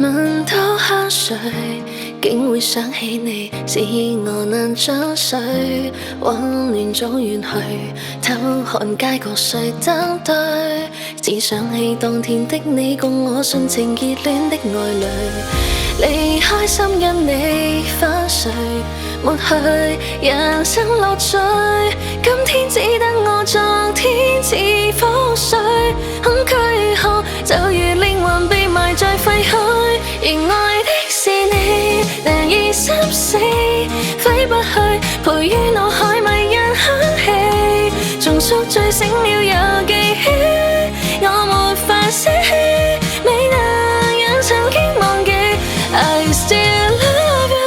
聞到香水，竟會想起你，是我難將睡。溫暖早遠去，偷看街角誰登對，只想起當天的你，共我純情熱戀的愛侶。離開心因你翻睡，抹去人生樂趣。今天只得我，昨天似覆水，很軀殼就如靈魂被埋在廢墟。而愛的是你，難以心死，揮不去，陪於腦海迷人香氣，重塑醉醒了又記起，我沒法捨棄，未能讓曾經忘記。I still love you。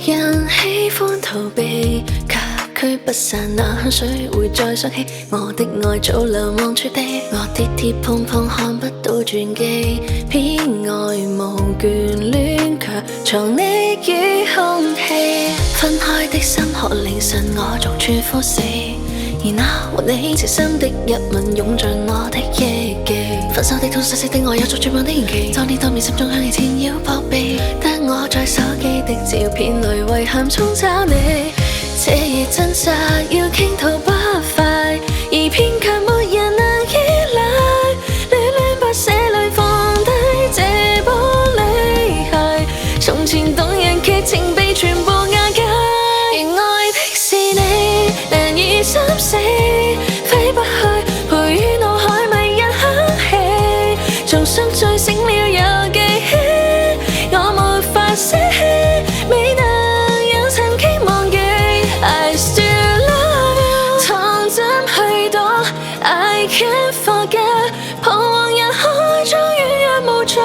人喜歡逃避，卻驅不散那香水，會再想起我的愛早流忘處地。我跌跌碰碰看不到轉機，偏愛無眷戀，卻藏匿於空氣。分開的心河凌晨，我逐處呼死，而那和你情深的一吻，湧進我的憶記。分手的痛，細細的愛有着絕望的延期。當年當面心中向你纏繞撲避，得我在手機的照片裏遺憾沖找你。這夜掙扎要傾吐不快，而偏卻沒人能依賴。戀戀不捨裏放低這玻璃鞋，從前動人劇情被全部瓦解。而愛的是你，難以心死，揮不去，陪於腦海迷人香氣，重塑醉醒了又記起，我沒法捨棄，未能讓曾經忘記。I still love you。 躺怎去躲 I can't forget， 彷徨人海中軟弱無助，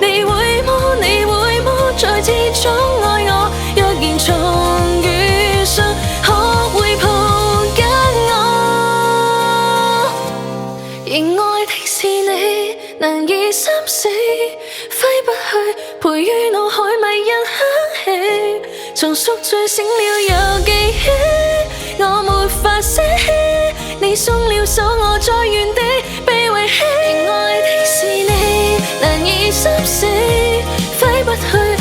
你會麼？你會麼？再次寵愛我，若然重遇上，學會抱緊我。而愛的是你，難以心死，揮不去，陪於腦海迷人香氣，重塑醉醒了又記起，我沒法捨棄，你鬆了手，我在原地被遺棄。而愛的是你，難以心死，揮不去。